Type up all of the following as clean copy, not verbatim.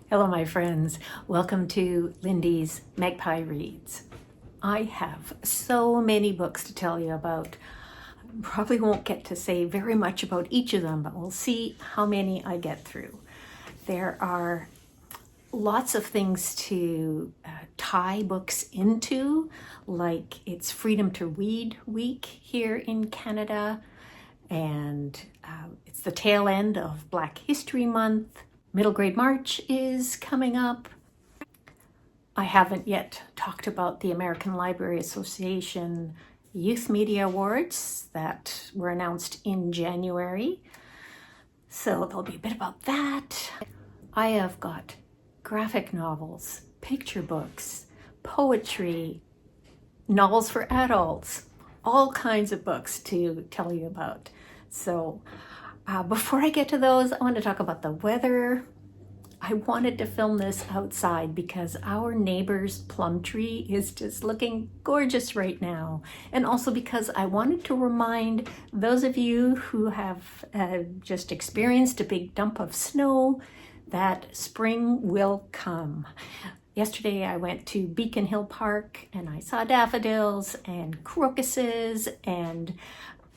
Hello, my friends. Welcome to Lindy's Magpie Reads. I have so many books to tell you about. Probably won't get to say very much about each of them, but we'll see how many I get through. There are lots of things to tie books into, like it's Freedom to Read Week here in Canada, and it's the tail end of Black History Month. Middle Grade March is coming up. I haven't yet talked about the American Library Association Youth Media Awards that were announced in January. So there'll be a bit about that. I have got graphic novels, picture books, poetry, novels for adults, all kinds of books to tell you about. So before I get to those, I want to talk about the weather. I wanted to film this outside because our neighbor's plum tree is just looking gorgeous right now. And also because I wanted to remind those of you who have just experienced a big dump of snow that spring will come. Yesterday I went to Beacon Hill Park and I saw daffodils and crocuses and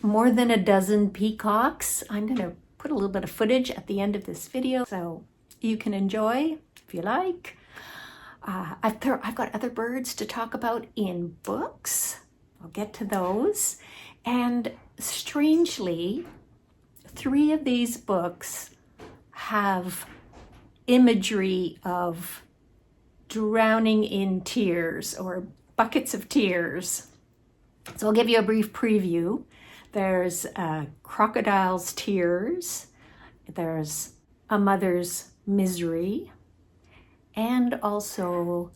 more than a dozen peacocks. I'm going to put a little bit of footage at the end of this video so you can enjoy if you like. I've got other birds to talk about in books. I'll get to those. And strangely, 3 of these books have imagery of drowning in tears or buckets of tears. So I'll give you a brief preview. There's Crocodile's Tears, there's A Mother's Misery, and also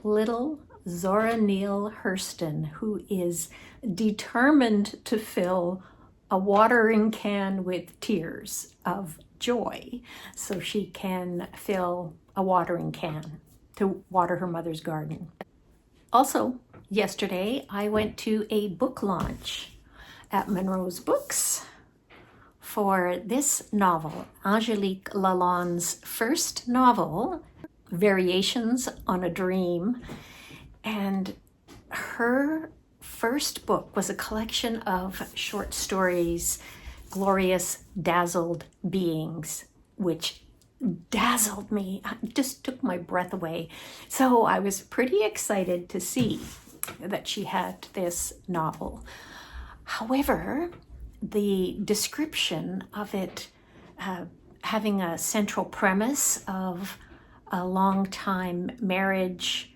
little Zora Neale Hurston, who is determined to fill a watering can with tears of joy so she can fill a watering can to water her mother's garden. Also, yesterday I went to a book launch at Monroe's Books for this novel, Angelique Lalonde's first novel, Variations on a Dream. And her first book was a collection of short stories, Glorious Dazzled Beings, which dazzled me. It just took my breath away. So I was pretty excited to see that she had this novel. However, the description of it having a central premise of a long-time marriage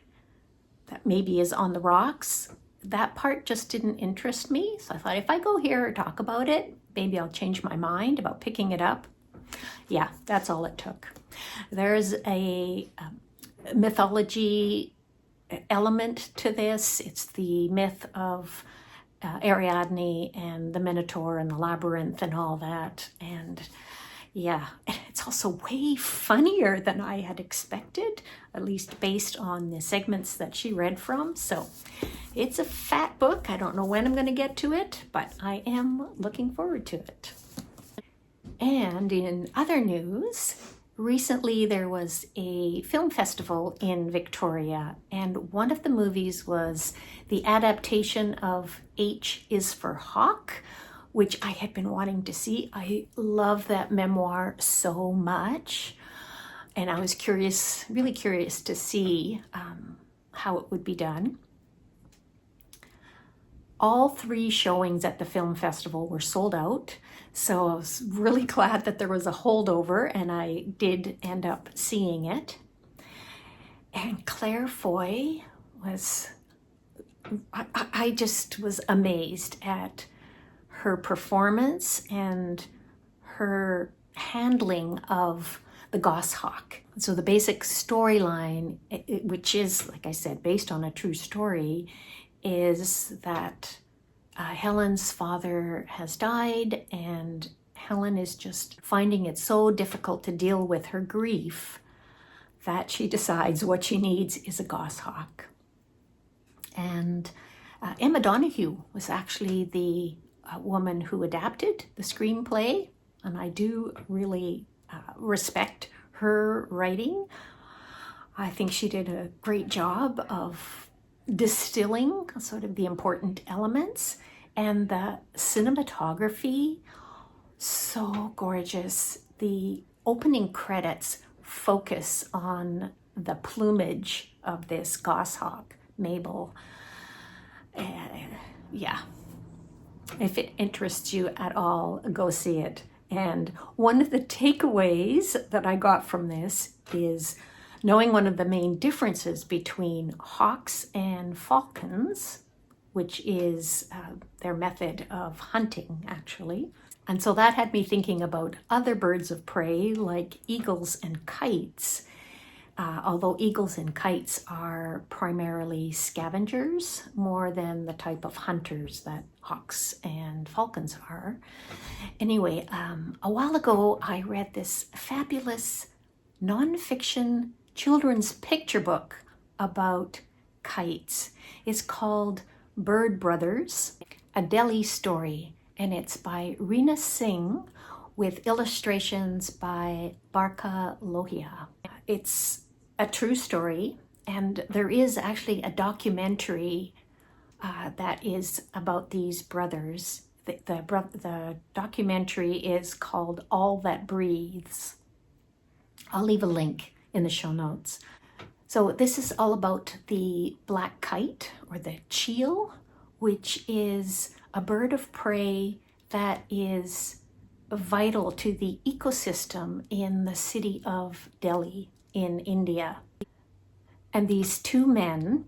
that maybe is on the rocks, that part just didn't interest me. So I thought if I go here and talk about it, maybe I'll change my mind about picking it up. Yeah, that's all it took. There's a mythology element to this. It's the myth of Ariadne and the Minotaur and the labyrinth and all that. And yeah, it's also way funnier than I had expected, at least based on the segments that she read from. So it's a fat book. I don't know when I'm going to get to it, but I am looking forward to it. And in other news, recently there was a film festival in Victoria, and one of the movies was the adaptation of H is for Hawk, which I had been wanting to see. I love that memoir so much, and I was curious, really curious to see how it would be done. All 3 showings at the film festival were sold out, so I was really glad that there was a holdover, and I did end up seeing it. And Claire Foy was, I just was amazed at her performance and her handling of the goshawk. So the basic storyline, which is, like I said, based on a true story, is that Helen's father has died, and Helen is just finding it so difficult to deal with her grief that she decides what she needs is a goshawk. And Emma Donoghue was actually the woman who adapted the screenplay, and I do really respect her writing. I think she did a great job of distilling sort of the important elements, and the cinematography, so gorgeous. The opening credits focus on the plumage of this goshawk, Mabel. Yeah, if it interests you at all, go see it. And one of the takeaways that I got from this is knowing one of the main differences between hawks and falcons, which is their method of hunting, actually. And so that had me thinking about other birds of prey like eagles and kites. Although eagles and kites are primarily scavengers more than the type of hunters that hawks and falcons are. Anyway, a while ago I read this fabulous nonfiction children's picture book about kites. It's called Bird Brothers, a Delhi story, and it's by Rina Singh with illustrations by Barkha, Lohia. It's a true story, and there is actually a documentary that is about these brothers. The documentary is called All That Breathes. I'll leave a link in the show notes. So this is all about the black kite, or the cheel, which is a bird of prey that is vital to the ecosystem in the city of Delhi in India. And these two men,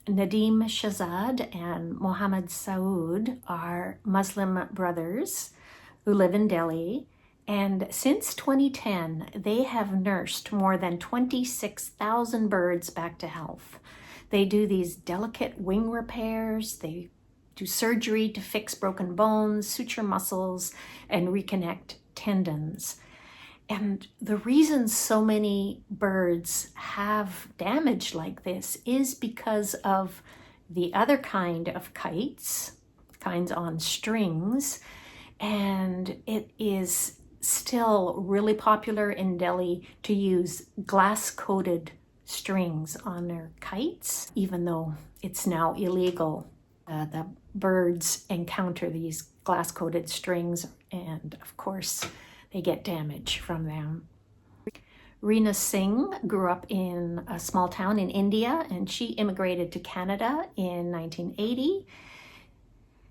Nadeem Shahzad and Mohammed Saud, are Muslim brothers who live in Delhi. And since 2010, they have nursed more than 26,000 birds back to health. They do these delicate wing repairs, they do surgery to fix broken bones, suture muscles, and reconnect tendons. And the reason so many birds have damage like this is because of the other kind of kites, kinds on strings, and it is still really popular in Delhi to use glass-coated strings on their kites, even though it's now illegal. The birds encounter these glass-coated strings, and of course they get damage from them. Rina Singh grew up in a small town in India, and she immigrated to Canada in 1980.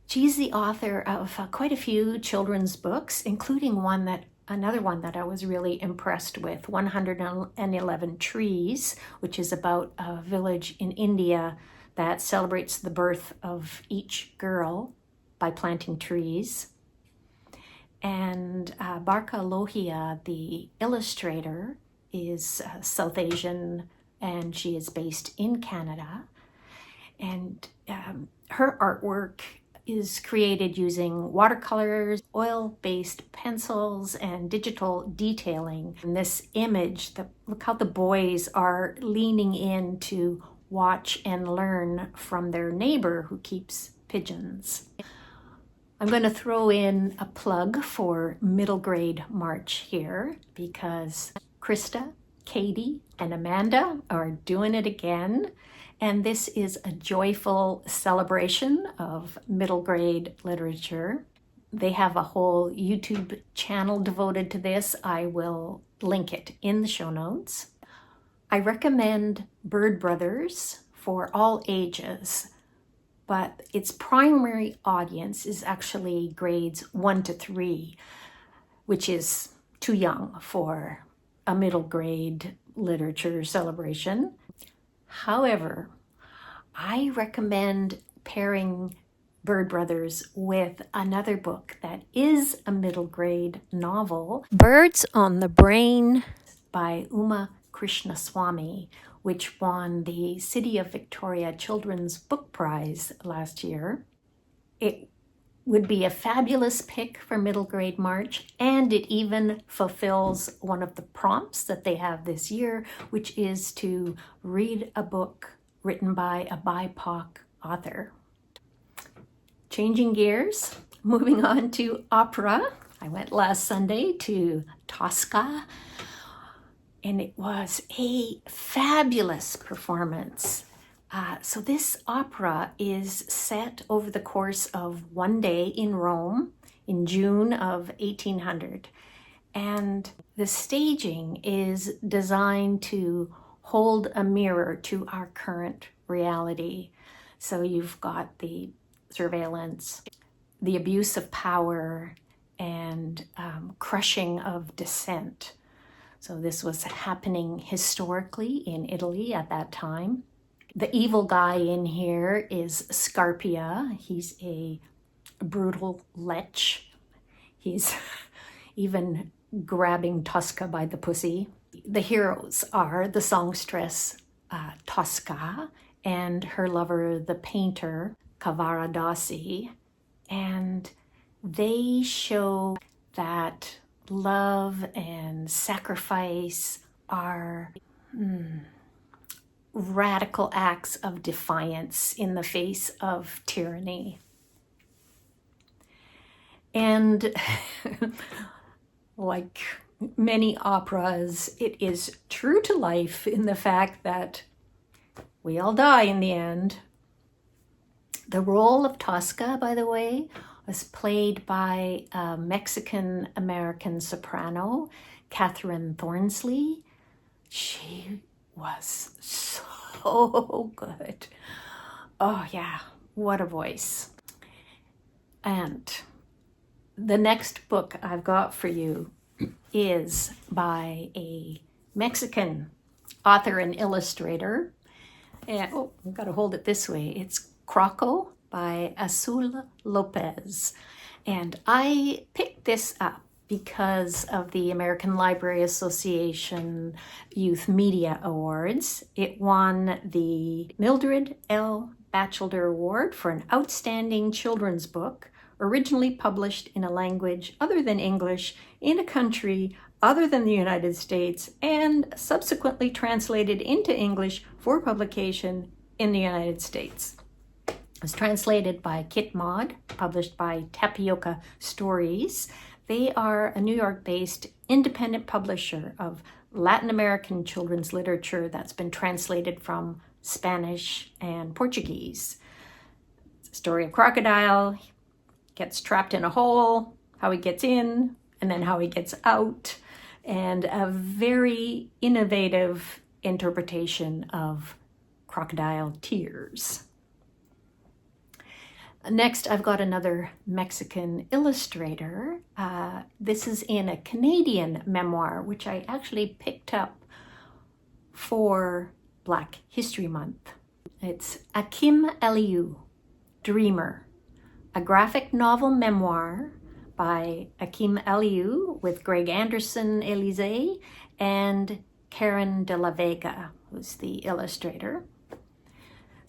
She's the author of quite a few children's books, including another one that I was really impressed with, 111 Trees, which is about a village in India that celebrates the birth of each girl by planting trees. And Barkha Lohia, the illustrator, is South Asian, and she is based in Canada. And her artwork is created using watercolors, oil-based pencils, and digital detailing. And this image, look how the boys are leaning in to watch and learn from their neighbor who keeps pigeons. I'm going to throw in a plug for Middle Grade March here, because Krista, Katie, and Amanda are doing it again. And this is a joyful celebration of middle grade literature. They have a whole YouTube channel devoted to this. I will link it in the show notes. I recommend Bird Brothers for all ages, but its primary audience is actually grades 1 to 3, which is too young for a middle grade literature celebration. However, I recommend pairing Bird Brothers with another book that is a middle grade novel, Birds on the Brain by Krishnaswami, which won the City of Victoria Children's Book Prize last year. It would be a fabulous pick for middle grade March, and it even fulfills one of the prompts that they have this year, which is to read a book written by a BIPOC author. Changing gears, moving on to opera. I went last Sunday to Tosca, and it was a fabulous performance. So this opera is set over the course of one day in Rome in June of 1800. And the staging is designed to hold a mirror to our current reality. So you've got the surveillance, the abuse of power, and crushing of dissent. So this was happening historically in Italy at that time. The evil guy in here is Scarpia. He's a brutal lech. He's even grabbing Tosca by the pussy. The heroes are the songstress Tosca and her lover, the painter Cavaradossi, and they show that love and sacrifice are radical acts of defiance in the face of tyranny. And like many operas, it is true to life in the fact that we all die in the end. The role of Tosca, by the way, was played by a Mexican-American soprano, Catherine Thornsley. She was so good. Oh yeah, what a voice. And the next book I've got for you is by a Mexican author and illustrator. And, I've got to hold it this way. It's Croco by Azul López. And I picked this up because of the American Library Association Youth Media Awards. It won the Mildred L. Batchelder Award for an outstanding children's book, originally published in a language other than English in a country other than the United States, and subsequently translated into English for publication in the United States. It was translated by Kit Maude, published by Tapioca Stories. They are a New York-based independent publisher of Latin American children's literature that's been translated from Spanish and Portuguese. It's a story of crocodile. He gets trapped in a hole, how he gets in, and then how he gets out, and a very innovative interpretation of crocodile tears. Next, I've got another Mexican illustrator. This is in a Canadian memoir, which I actually picked up for Black History Month. It's Akim Aliu, Dreamer, a graphic novel memoir by Akim Aliu with Greg Anderson, Elysée, and Karen de la Vega, who's the illustrator.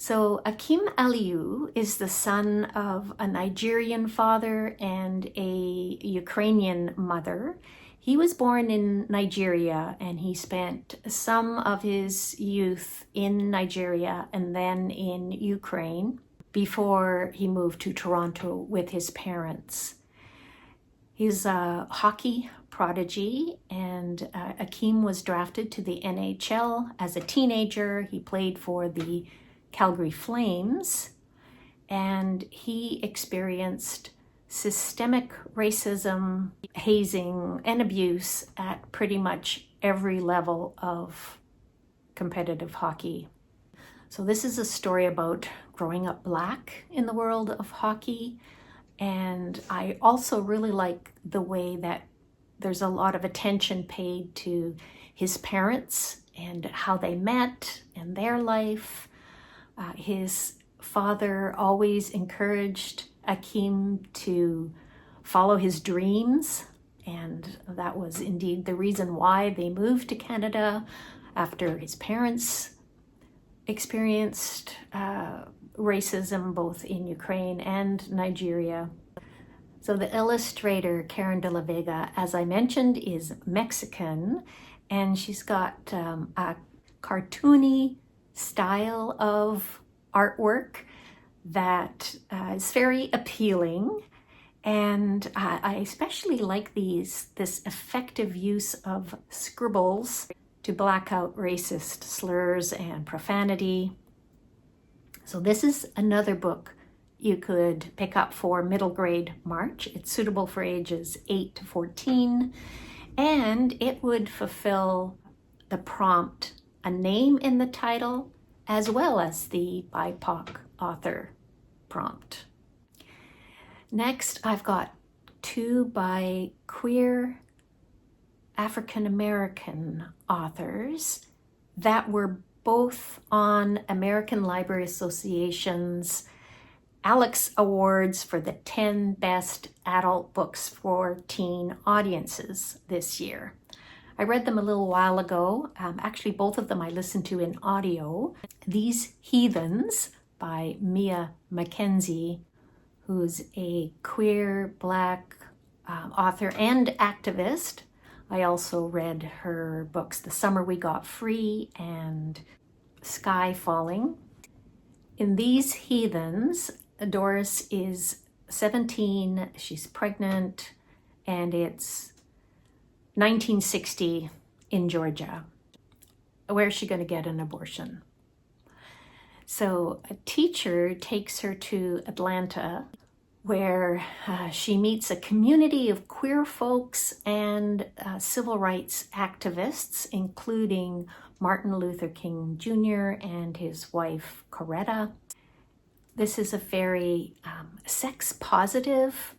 So Akim Aliu is the son of a Nigerian father and a Ukrainian mother. He was born in Nigeria, and he spent some of his youth in Nigeria and then in Ukraine before he moved to Toronto with his parents. He's a hockey prodigy, and Akim was drafted to the NHL as a teenager. He played for the Calgary Flames, and he experienced systemic racism, hazing, and abuse at pretty much every level of competitive hockey. So this is a story about growing up Black in the world of hockey, and I also really like the way that there's a lot of attention paid to his parents and how they met and their life. His father always encouraged Akim to follow his dreams, and that was indeed the reason why they moved to Canada after his parents experienced racism both in Ukraine and Nigeria. So the illustrator, Karen de la Vega, as I mentioned, is Mexican, and she's got a cartoony style of artwork that is very appealing, and I especially like this effective use of scribbles to black out racist slurs and profanity. So this is another book you could pick up for middle grade March. It's suitable for ages 8 to 14, and it would fulfill the prompt, a name in the title, as well as the BIPOC author prompt. Next, I've got 2 by queer African American authors that were both on American Library Association's Alex Awards for the 10 best adult books for teen audiences this year. I read them a little while ago. Actually, both of them I listened to in audio. These Heathens by Mia McKenzie, who's a queer Black author and activist. I also read her books, The Summer We Got Free and Sky Falling. In these Heathens, Doris is 17, she's pregnant, and it's 1960 in Georgia. Where is she going to get an abortion? So a teacher takes her to Atlanta, where she meets a community of queer folks and civil rights activists, including Martin Luther King Jr. and his wife, Coretta. This is a very sex-positive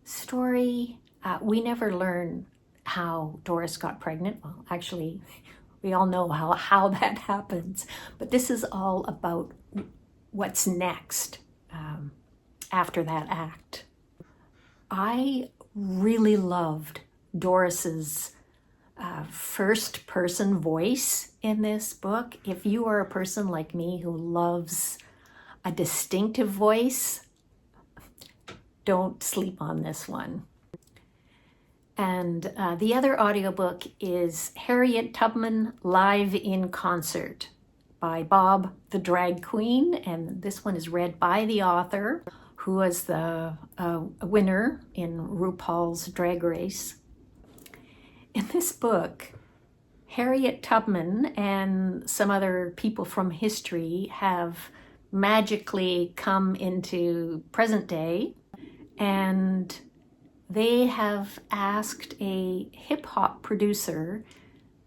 story. We never learn how Doris got pregnant. Well, actually, we all know how that happens. But this is all about what's next after that act. I really loved Doris's first-person voice in this book. If you are a person like me who loves a distinctive voice, don't sleep on this one. And the other audiobook is Harriet Tubman Live in Concert by Bob the Drag Queen. And this one is read by the author, who was the winner in RuPaul's Drag Race. In this book, Harriet Tubman and some other people from history have magically come into present day, and they have asked a hip-hop producer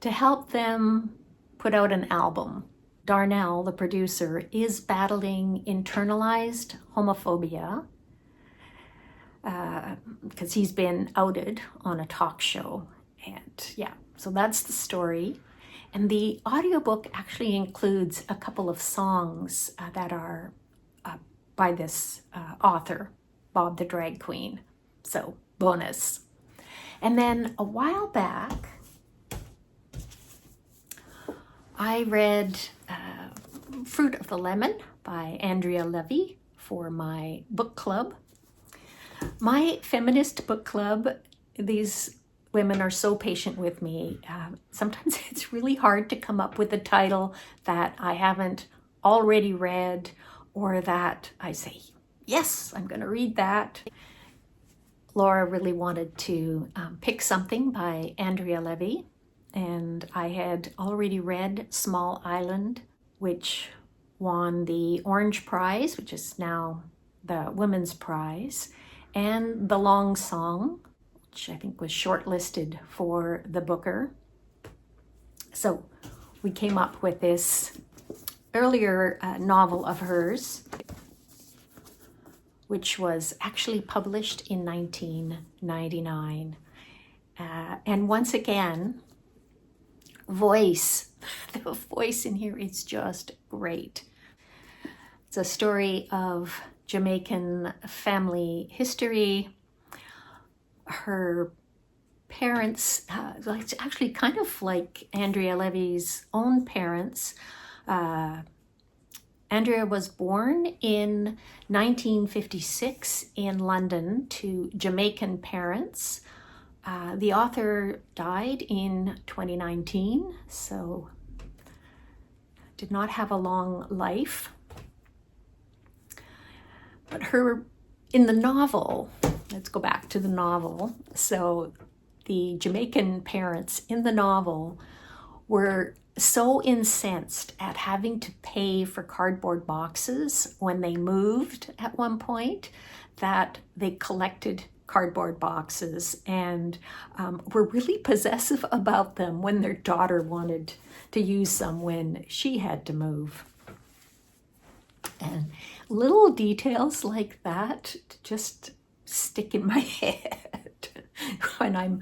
to help them put out an album. Darnell, the producer, is battling internalized homophobia because he's been outed on a talk show. And yeah, so that's the story. And the audiobook actually includes a couple of songs that are by this author, Bob the Drag Queen. So bonus. And then a while back, I read Fruit of the Lemon by Andrea Levy for my book club. My feminist book club, these women are so patient with me. Sometimes it's really hard to come up with a title that I haven't already read, or that I say, yes, I'm going to read that. Laura really wanted to pick something by Andrea Levy, and I had already read Small Island, which won the Orange Prize, which is now the Women's Prize, and The Long Song, which I think was shortlisted for the Booker. So we came up with this earlier novel of hers, which was actually published in 1999. And once again, voice, the voice in here is just great. It's a story of Jamaican family history. Her parents, it's actually kind of like Andrea Levy's own parents. Andrea was born in 1956 in London to Jamaican parents. The author died in 2019, so did not have a long life. But in the novel, let's go back to the novel. So the Jamaican parents in the novel were so incensed at having to pay for cardboard boxes when they moved at one point that they collected cardboard boxes and were really possessive about them when their daughter wanted to use some when she had to move. And little details like that just stick in my head when I'm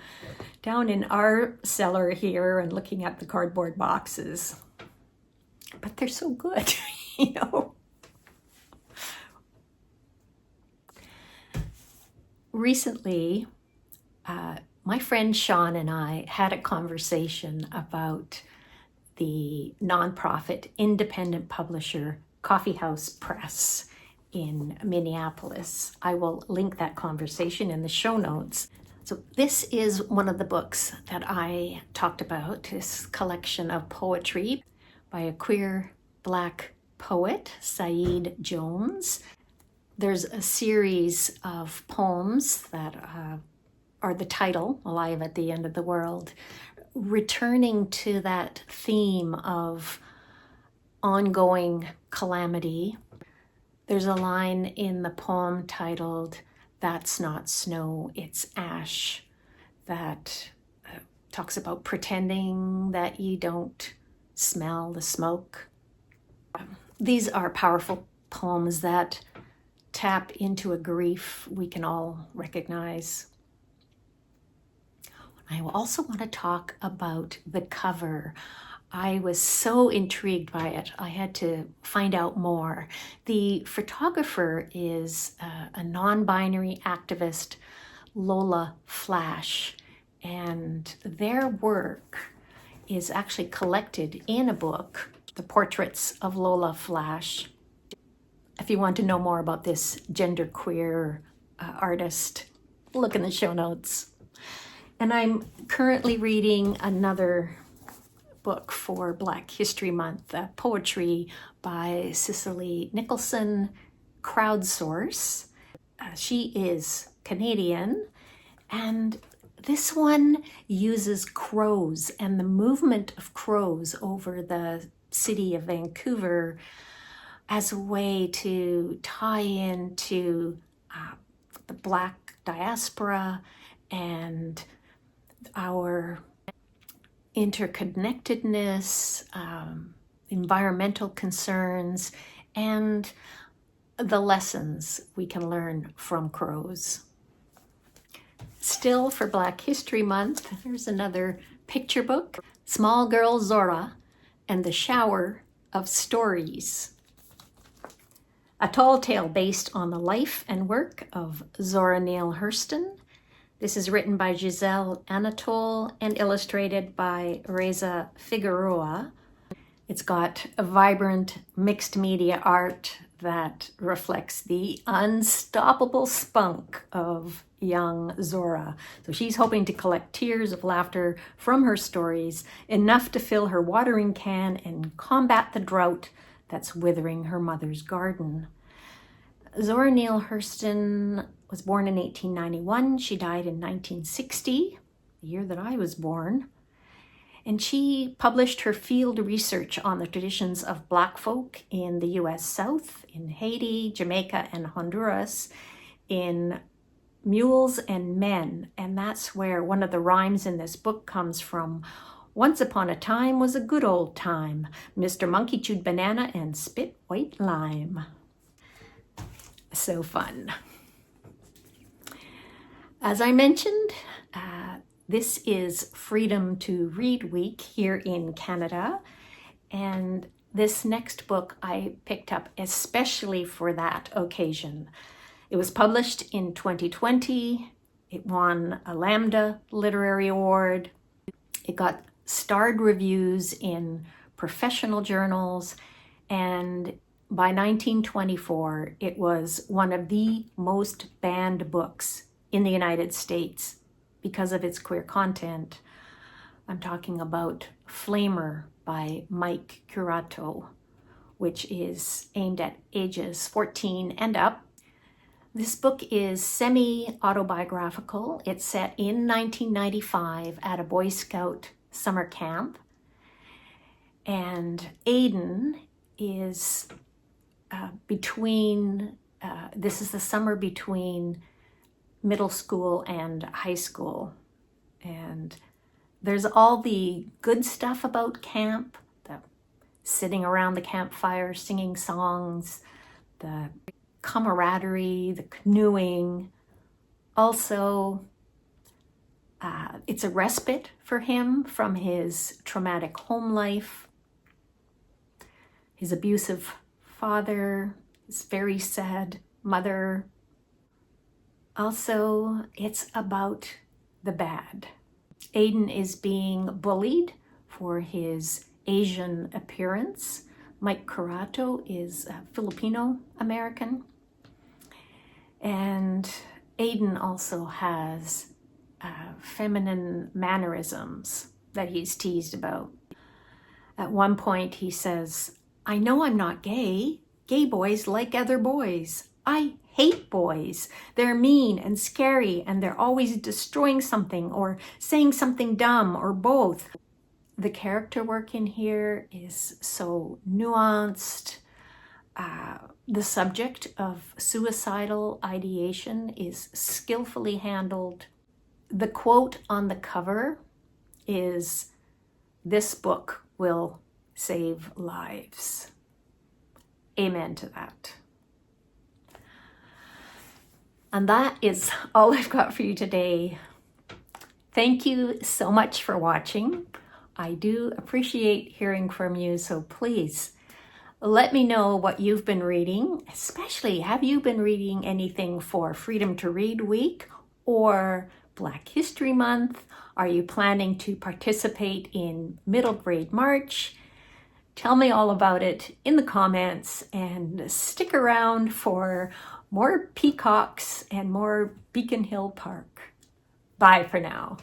down in our cellar here and looking at the cardboard boxes. But they're so good, you know. Recently, my friend Sean and I had a conversation about the nonprofit independent publisher Coffee House Press in Minneapolis. I will link that conversation in the show notes. So this is one of the books that I talked about, this collection of poetry by a queer Black poet, Saeed Jones. There's a series of poems that are the title, Alive at the End of the World, returning to that theme of ongoing calamity. There's a line in the poem titled, "That's Not Snow, It's Ash," that talks about pretending that you don't smell the smoke. These are powerful poems that tap into a grief we can all recognize. I also want to talk about the cover. I was so intrigued by it. I had to find out more. The photographer is a non-binary activist, Lola Flash, and their work is actually collected in a book, The Portraits of Lola Flash. If you want to know more about this genderqueer artist, look in the show notes. And I'm currently reading another book for Black History Month, poetry by Cicely Nicholson, Crowdsource. She is Canadian, and this one uses crows and the movement of crows over the city of Vancouver as a way to tie into the Black diaspora and our interconnectedness, environmental concerns, and the lessons we can learn from crows. Still for Black History Month, there's another picture book, Small Girl Zora and the Shower of Stories. A tall tale based on the life and work of Zora Neale Hurston. This is written by Giselle Anatole and illustrated by Reza Figueroa. It's got a vibrant mixed media art that reflects the unstoppable spunk of young Zora. So she's hoping to collect tears of laughter from her stories, enough to fill her watering can and combat the drought that's withering her mother's garden. Zora Neale Hurston was born in 1891. She died in 1960, the year that I was born. And she published her field research on the traditions of Black folk in the U.S. South, in Haiti, Jamaica, and Honduras, in Mules and Men. And that's where one of the rhymes in this book comes from. Once upon a time was a good old time. Mr. Monkey chewed banana and spit white lime. So fun. As I mentioned, this is Freedom to Read Week here in Canada, and this next book I picked up especially for that occasion. It was published in 2020. It won a Lambda Literary Award. It got starred reviews in professional journals, and by 1924, it was one of the most banned books in the United States because of its queer content. I'm talking about Flamer by Mike Curato, which is aimed at ages 14 and up. This book is semi-autobiographical. It's set in 1995 at a Boy Scout summer camp. And Aiden is this is the summer between middle school and high school. And there's all the good stuff about camp, the sitting around the campfire, singing songs, the camaraderie, the canoeing. Also, it's a respite for him from his traumatic home life, his abusive father, his very sad mother. Also, it's about the bad. Aiden is being bullied for his Asian appearance. Mike Curato is a Filipino American. And Aiden also has feminine mannerisms that he's teased about. At one point he says, "I know I'm not gay. Gay boys like other boys. I hate boys. They're mean and scary and they're always destroying something or saying something dumb or both." The character work in here is so nuanced. The subject of suicidal ideation is skillfully handled. The quote on the cover is, "This book will save lives." Amen to that. And that is all I've got for you today. Thank you so much for watching. I do appreciate hearing from you, so please let me know what you've been reading, especially have you been reading anything for Freedom to Read Week or Black History Month? Are you planning to participate in Middle Grade March? Tell me all about it in the comments and stick around for more peacocks and more Beacon Hill Park. Bye for now.